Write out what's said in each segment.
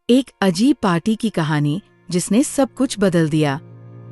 एक अजीब पार्टी की कहानी जिसने सब कुछ बदल दिया।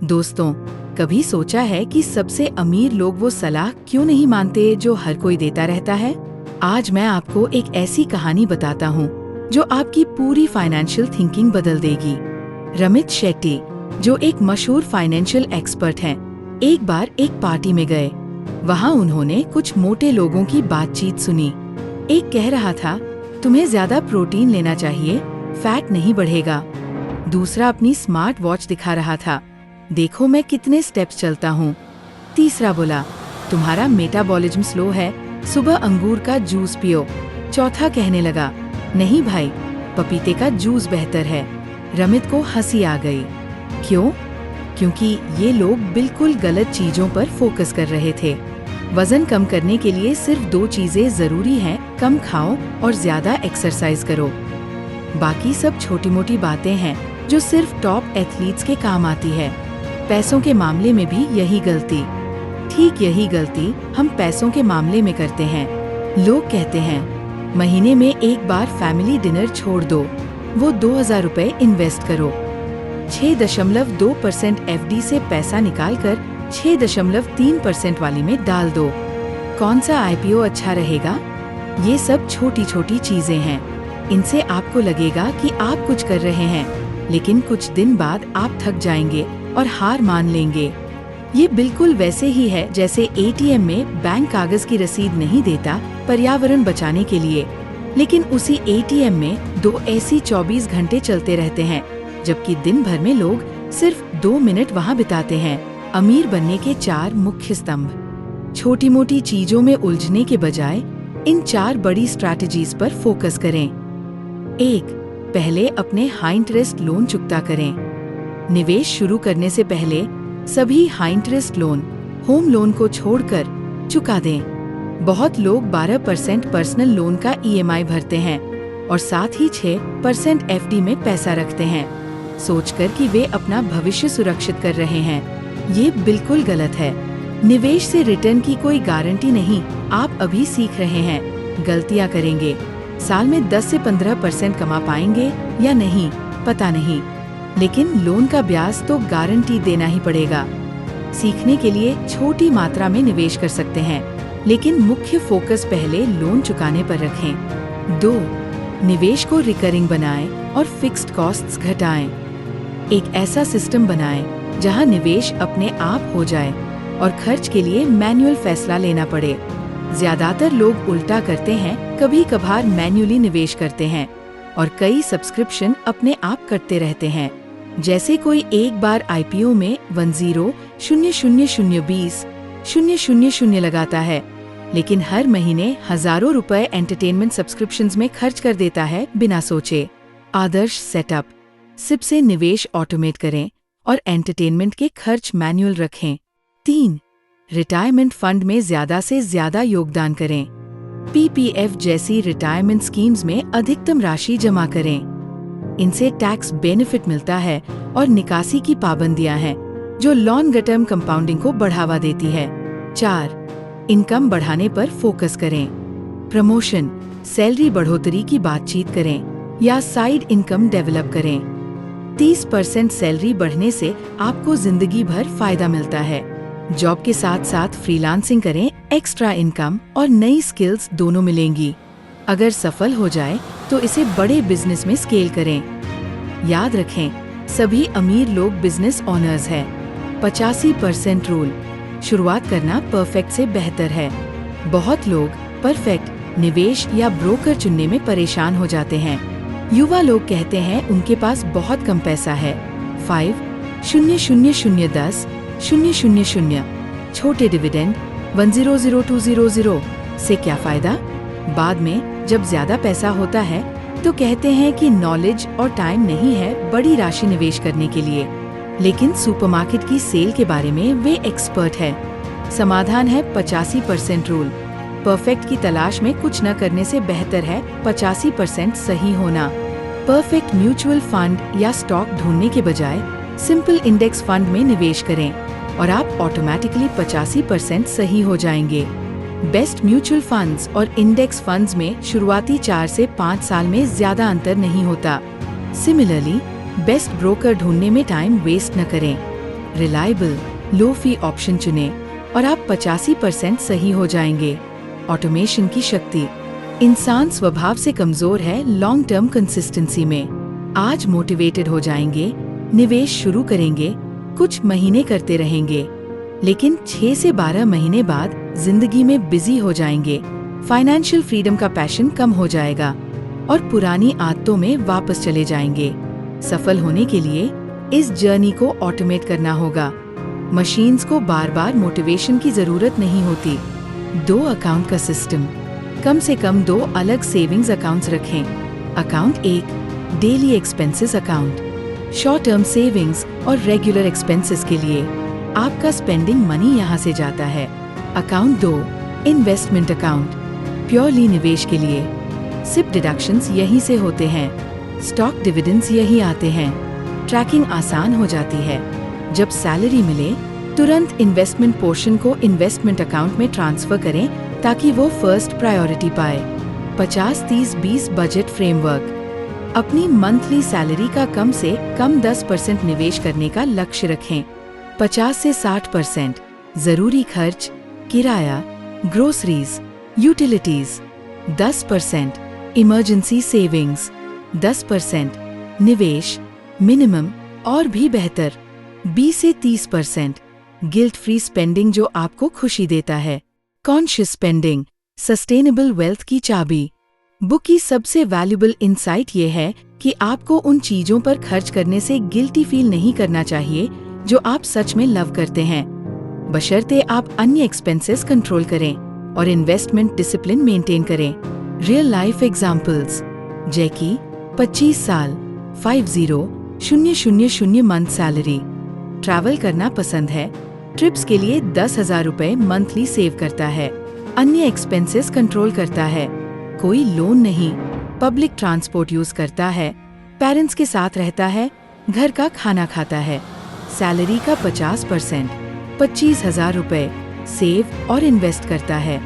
दोस्तों, कभी सोचा है कि सबसे अमीर लोग वो सलाह क्यों नहीं मानते जो हर कोई देता रहता है? आज मैं आपको एक ऐसी कहानी बताता हूँ जो आपकी पूरी फाइनेंशियल थिंकिंग बदल देगी। रमित शेट्टी, जो एक मशहूर फाइनेंशियल एक्सपर्ट हैं, एक बार एक पार्टी में गए। वहाँ उन्होंने कुछ मोटे लोगों की बातचीत सुनी। एक कह रहा था, तुम्हें ज्यादा प्रोटीन लेना चाहिए, फैट नहीं बढ़ेगा। दूसरा अपनी स्मार्ट वॉच दिखा रहा था, देखो मैं कितने स्टेप्स चलता हूँ। तीसरा बोला, तुम्हारा मेटाबॉलिज्म स्लो है, सुबह अंगूर का जूस पियो। चौथा कहने लगा, नहीं भाई, पपीते का जूस बेहतर है। रमित को हंसी आ गई। क्यों? क्योंकि ये लोग बिल्कुल गलत चीजों पर फोकस कर रहे थे। वजन कम करने के लिए सिर्फ 2 चीजें जरूरी हैं, कम खाओ और ज्यादा एक्सरसाइज करो। बाकी सब छोटी मोटी बातें हैं जो सिर्फ टॉप एथलीट्स के काम आती है। पैसों के मामले में भी यही गलती, ठीक यही गलती हम पैसों के मामले में करते हैं। लोग कहते हैं, महीने में एक बार फैमिली डिनर छोड़ दो, वो 2000 रुपए इन्वेस्ट करो। 6.2% एफडी से पैसा निकालकर 6.3% वाली में डाल दो। कौन सा आईपीओ अच्छा रहेगा? ये सब छोटी छोटी चीजें हैं। इनसे आपको लगेगा कि आप कुछ कर रहे हैं, लेकिन कुछ दिन बाद आप थक जाएंगे और हार मान लेंगे। ये बिल्कुल वैसे ही है जैसे एटीएम में बैंक कागज की रसीद नहीं देता पर्यावरण बचाने के लिए, लेकिन उसी एटीएम में 2 ऐसी 24 घंटे चलते रहते हैं, जबकि दिन भर में लोग सिर्फ 2 मिनट वहाँ बिताते हैं। अमीर बनने के 4 मुख्य स्तंभ। छोटी मोटी चीजों में उलझने के बजाय इन 4 बड़ी स्ट्रैटेजीज पर फोकस करें। 1. पहले अपने हाई इंटरेस्ट लोन चुकता करें। निवेश शुरू करने से पहले सभी high interest loan, home loan को छोड़कर चुका दें। बहुत लोग 12% पर्सनल लोन का ईएमआई भरते हैं और साथ ही 6% एफडी में पैसा रखते हैं, सोचकर कि वे अपना भविष्य सुरक्षित कर रहे हैं। ये बिल्कुल गलत है। निवेश से रिटर्न की कोई गारंटी नहीं। आप अभी सीख रहे हैं, गलतियां करेंगे। साल में 10 से 15% कमा पाएंगे या नहीं, पता नहीं, लेकिन लोन का ब्याज तो गारंटी देना ही पड़ेगा। सीखने के लिए छोटी मात्रा में निवेश कर सकते हैं, लेकिन मुख्य फोकस पहले लोन चुकाने पर रखें। 2. निवेश को रिकरिंग बनाएं और फिक्स्ड कॉस्ट्स घटाएं। एक ऐसा सिस्टम बनाएं जहां निवेश अपने आप हो जाए और खर्च के लिए मैन्युअल फैसला लेना पड़े। ज्यादातर लोग उल्टा करते हैं, कभी कभार मैन्युअली निवेश करते हैं और कई सब्सक्रिप्शन अपने आप कटते रहते हैं। जैसे कोई एक बार आईपीओ में 10,00,020,000 लगाता है, लेकिन हर महीने हजारों रुपए एंटरटेनमेंट सब्सक्रिप्शंस में खर्च कर देता है बिना सोचे। आदर्श सेटअप। सिप से निवेश ऑटोमेट करें और एंटरटेनमेंट के खर्च मैन्युअल रखें। 3. रिटायरमेंट फंड में ज्यादा से ज्यादा योगदान करें। पीपीएफ जैसी रिटायरमेंट स्कीम्स में अधिकतम राशि जमा करें। इनसे टैक्स बेनिफिट मिलता है और निकासी की पाबंदियां हैं जो लॉन्ग टर्म कंपाउंडिंग को बढ़ावा देती है। 4. इनकम बढ़ाने पर फोकस करें। प्रमोशन, सैलरी बढ़ोतरी की बातचीत करें या साइड इनकम डेवलप करें। 30% सैलरी बढ़ने से आपको जिंदगी भर फायदा मिलता है। जॉब के साथ साथ फ्रीलांसिंग करें, एक्स्ट्रा इनकम और नई स्किल्स दोनों मिलेंगी। अगर सफल हो जाए तो इसे बड़े बिजनेस में स्केल करें। याद रखें, सभी अमीर लोग बिजनेस ओनर्स हैं। 85% रूल। शुरुआत करना परफेक्ट से बेहतर है। बहुत लोग परफेक्ट निवेश या ब्रोकर चुनने में परेशान हो जाते हैं। युवा लोग कहते हैं उनके पास बहुत कम पैसा है। 5,000,10,000 छोटे डिविडेंड 100200 से क्या फायदा? बाद में जब ज्यादा पैसा होता है तो कहते हैं कि नॉलेज और टाइम नहीं है बड़ी राशि निवेश करने के लिए, लेकिन सुपरमार्केट की सेल के बारे में वे एक्सपर्ट है। समाधान है 85% रूल। परफेक्ट की तलाश में कुछ न करने से बेहतर है 85% सही होना। परफेक्ट म्यूचुअल फंड या स्टॉक ढूंढने के बजाय सिंपल इंडेक्स फंड में निवेश करें और आप ऑटोमेटिकली 85% सही हो जाएंगे। बेस्ट म्यूचुअल फंड्स और इंडेक्स फंड्स में शुरुआती 4 से 5 साल में ज्यादा अंतर नहीं होता। सिमिलरली, बेस्ट ब्रोकर ढूंढने में टाइम वेस्ट न करें। रिलायबल, लो फी ऑप्शन चुनें और आप 85% सही हो जाएंगे। ऑटोमेशन की शक्ति। इंसान स्वभाव से कमजोर है लॉन्ग टर्म कंसिस्टेंसी में। आज मोटिवेटेड हो जाएंगे, निवेश शुरू करेंगे, कुछ महीने करते रहेंगे, लेकिन 6 से 12 महीने बाद जिंदगी में बिजी हो जाएंगे। फाइनेंशियल फ्रीडम का पैशन कम हो जाएगा और पुरानी आदतों में वापस चले जाएंगे। सफल होने के लिए इस जर्नी को ऑटोमेट करना होगा। मशीन्स को बार बार मोटिवेशन की जरूरत नहीं होती। 2 अकाउंट का सिस्टम। कम से कम 2 अलग सेविंग्स अकाउंट्स रखें। Account 1, daily expenses account, short term savings और रेगुलर एक्सपेंसेस के लिए। आपका स्पेंडिंग मनी यहाँ से जाता है। अकाउंट 2, इन्वेस्टमेंट अकाउंट, प्योरली निवेश के लिए। सिप डिडक्शंस यहीं से होते हैं, स्टॉक डिविडेंड्स यहीं आते हैं। ट्रैकिंग आसान हो जाती है। जब सैलरी मिले तुरंत इन्वेस्टमेंट पोर्शन को इन्वेस्टमेंट अकाउंट में ट्रांसफर करें ताकि वो फर्स्ट प्रायोरिटी पाए। 50-30-20 बजट फ्रेमवर्क। अपनी मंथली सैलरी का कम से कम 10% निवेश करने का लक्ष्य रखें। 50 से 60% जरूरी खर्च, किराया, ग्रोसरीज, यूटिलिटीज। 10% emergency savings. 10% निवेश, मिनिमम और भी बेहतर। 20 से 30% गिल्ट फ्री स्पेंडिंग जो आपको खुशी देता है। कॉन्शियस स्पेंडिंग, सस्टेनेबल वेल्थ की चाबी। बुक की सबसे वैल्यूबल इंसाइट ये है कि आपको उन चीजों पर खर्च करने से गिल्टी फील नहीं करना चाहिए जो आप सच में लव करते हैं, बशर्ते आप अन्य एक्सपेंसेस कंट्रोल करें और इन्वेस्टमेंट डिसिप्लिन मेंटेन करें। Real life examples. जैकी, 25 साल, 50,000 मंथ सैलरी। ट्रैवल करना पसंद है, ट्रिप्स के लिए 10,000 रुपए मंथली सेव करता है। अन्य एक्सपेंसेस कंट्रोल करता है। कोई लोन नहीं, पब्लिक ट्रांसपोर्ट यूज करता है, पेरेंट्स के साथ रहता है, घर का खाना खाता है। सैलरी का 50%, 25,000 रुपए सेव और इन्वेस्ट करता है।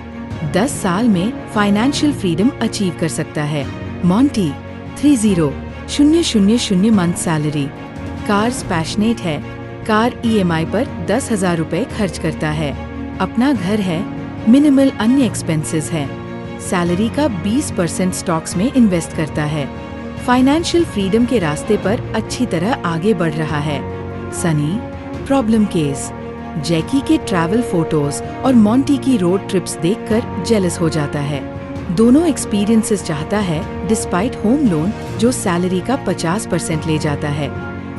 10 साल में फाइनेंशियल फ्रीडम अचीव कर सकता है। Monty, 30,000 month salary. Cars passionate है, कार EMI पर 10,000 रुपए खर्च करता है। अपना घर है, मिनिमल अन्य एक्सपेंसेस है। सैलरी का 20% स्टॉक्स में इन्वेस्ट करता है। फाइनेंशियल फ्रीडम के रास्ते पर अच्छी तरह आगे बढ़ रहा है। Sunny, problem case. जैकी के ट्रैवल फोटोज और मॉन्टी की रोड ट्रिप्स देखकर जेलस हो जाता है। दोनों एक्सपीरियंसेस चाहता है डिस्पाइट होम लोन जो सैलरी का 50% ले जाता है।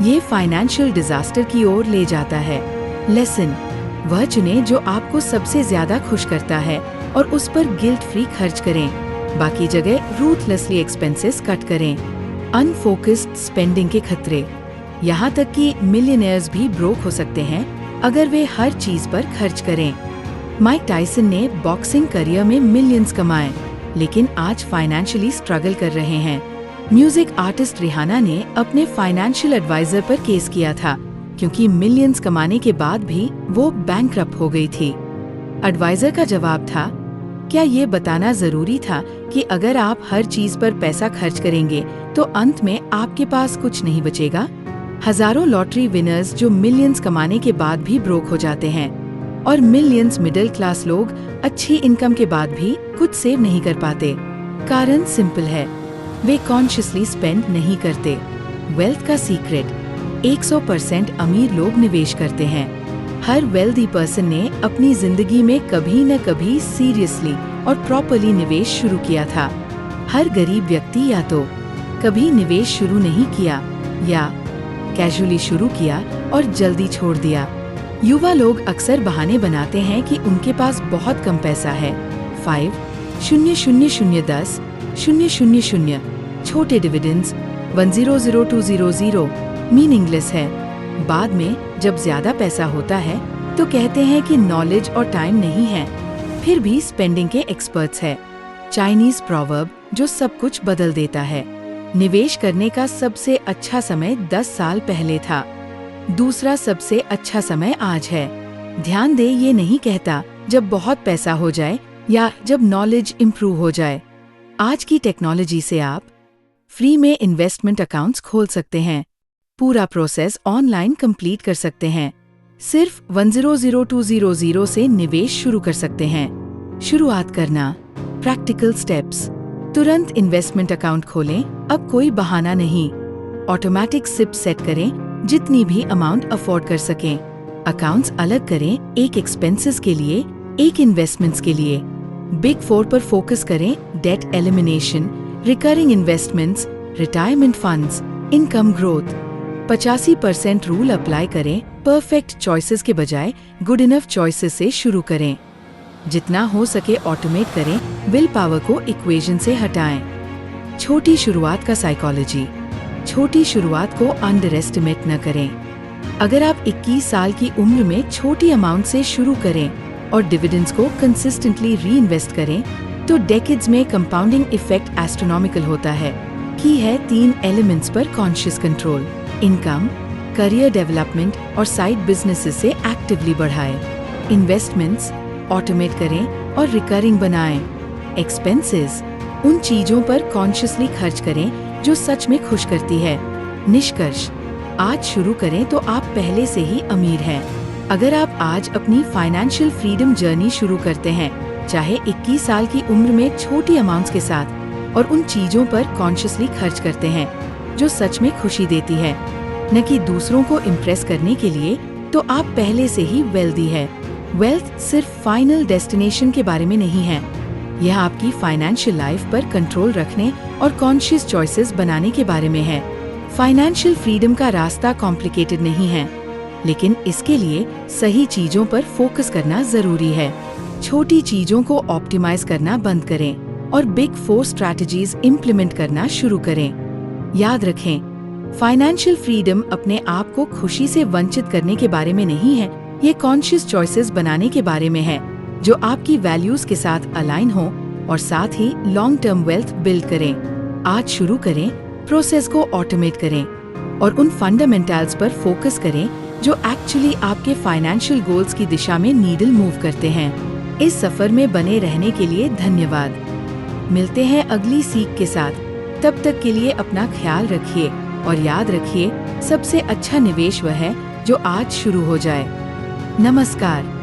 ये फाइनेंशियल डिजास्टर की ओर ले जाता है। लेसन, वह चुने जो आपको सबसे ज्यादा खुश करता है और उस पर गिल्ट फ्री खर्च करें। बाकी जगह रूथलेसली एक्सपेंसेस कट करें। अनफोकस्ड स्पेंडिंग के खतरे। यहाँ तक कि मिलियनेयर्स भी ब्रोक हो सकते हैं अगर वे हर चीज पर खर्च करें। माइक टायसन ने बॉक्सिंग करियर में मिलियंस कमाए, लेकिन आज फाइनेंशियली स्ट्रगल कर रहे हैं। म्यूजिक आर्टिस्ट रिहाना ने अपने फाइनेंशियल एडवाइजर पर केस किया था क्योंकि मिलियंस कमाने के बाद भी वो बैंकरप्ट हो गई थी। एडवाइजर का जवाब था, क्या ये बताना जरूरी था कि अगर आप हर चीज पर पैसा खर्च करेंगे तो अंत में आपके पास कुछ नहीं बचेगा। हजारों लॉटरी विनर्स जो मिलियंस कमाने के बाद भी ब्रोक हो जाते हैं और मिलियंस मिडिल क्लास लोग अच्छी इनकम के बाद भी कुछ सेव नहीं कर पाते। कारण सिंपल है, वे कॉन्शियसली स्पेंड नहीं करते। वेल्थ का सीक्रेट। 100% अमीर लोग निवेश करते हैं। हर वेल्दी पर्सन ने अपनी जिंदगी में कभी न कभी सीरियसली और प्रॉपरली निवेश शुरू किया था। हर गरीब व्यक्ति या तो कभी निवेश शुरू नहीं किया या कैजुअली शुरू किया और जल्दी छोड़ दिया। युवा लोग अक्सर बहाने बनाते हैं कि उनके पास बहुत कम पैसा है। 5,000,010,000 छोटे डिविडेंड्स 1,002,000 मीनिंगलेस है। बाद में जब ज्यादा पैसा होता है तो कहते हैं कि नॉलेज और टाइम नहीं है, फिर भी स्पेंडिंग के एक्सपर्ट्स है। चाइनीज प्रोवर्ब जो सब कुछ बदल देता है। निवेश करने का सबसे अच्छा समय 10 साल पहले था, दूसरा सबसे अच्छा समय आज है। ध्यान दे, ये नहीं कहता जब बहुत पैसा हो जाए या जब नॉलेज इम्प्रूव हो जाए। आज की टेक्नोलॉजी से आप फ्री में इन्वेस्टमेंट अकाउंट्स खोल सकते हैं। पूरा प्रोसेस ऑनलाइन कंप्लीट कर सकते हैं। सिर्फ 100200 से निवेश शुरू कर सकते हैं। शुरुआत करना, प्रैक्टिकल स्टेप्स। तुरंत इन्वेस्टमेंट अकाउंट खोलें, अब कोई बहाना नहीं। ऑटोमेटिक सिप सेट करें, जितनी भी अमाउंट अफोर्ड कर सकें। अकाउंट्स अलग करें, एक एक्सपेंसेस के लिए, एक इन्वेस्टमेंट्स के लिए। बिग 4 पर फोकस करें, debt elimination, recurring investments, retirement funds, income growth. 85% rule apply करें, परफेक्ट चॉइसेस के बजाय गुड इनफ चॉइसेस से शुरू करें। जितना हो सके ऑटोमेट करें, विल पावर को इक्वेशन से हटाएं। छोटी शुरुआत का साइकोलॉजी। छोटी शुरुआत को अंडर एस्टिमेट न करें। अगर आप 21 साल की उम्र में छोटी अमाउंट से शुरू करें और डिविडेंड्स को कंसिस्टेंटली री इन्वेस्ट करें, तो डेकेड्स में कंपाउंडिंग इफेक्ट एस्ट्रोनॉमिकल होता है। की है 3 एलिमेंट्स पर conscious control. Income, career development और साइड बिजनेसेस से एक्टिवली बढ़ाएं। इन्वेस्टमेंट्स ऑटोमेट करें और रिकरिंग बनाएं। एक्सपेंसेस उन चीजों पर कॉन्शियसली खर्च करें जो सच में खुश करती है। निष्कर्ष, आज शुरू करें तो आप पहले से ही अमीर हैं। अगर आप आज अपनी फाइनेंशियल फ्रीडम जर्नी शुरू करते हैं, चाहे 21 साल की उम्र में छोटी अमाउंट्स के साथ, और उन चीजों पर कॉन्शियसली खर्च करते हैं जो सच में खुशी देती है, न कि दूसरों को इम्प्रेस करने के लिए, तो आप पहले से ही वेल्दी है। वेल्थ सिर्फ फाइनल डेस्टिनेशन के बारे में नहीं है, यह आपकी फाइनेंशियल लाइफ पर कंट्रोल रखने और कॉन्शियस चॉइसेस बनाने के बारे में है। फाइनेंशियल फ्रीडम का रास्ता कॉम्प्लिकेटेड नहीं है, लेकिन इसके लिए सही चीजों पर फोकस करना जरूरी है। छोटी चीजों को ऑप्टिमाइज करना बंद करें और बिग 4 स्ट्रैटेजीज इम्प्लीमेंट करना शुरू करें। याद रखें, फाइनेंशियल फ्रीडम अपने आप को खुशी से वंचित करने के बारे में नहीं है, ये कॉन्शियस चॉइसेस बनाने के बारे में है जो आपकी वैल्यूज के साथ अलाइन हो और साथ ही लॉन्ग टर्म वेल्थ बिल्ड करें। आज शुरू करें, प्रोसेस को ऑटोमेट करें और उन फंडामेंटल्स पर फोकस करें जो एक्चुअली आपके फाइनेंशियल गोल्स की दिशा में नीडल मूव करते हैं। इस सफर में बने रहने के लिए धन्यवाद। मिलते हैं अगली सीख के साथ। तब तक के लिए अपना ख्याल रखिए और याद रखिए, सबसे अच्छा निवेश वह है जो आज शुरू हो जाए। नमस्कार।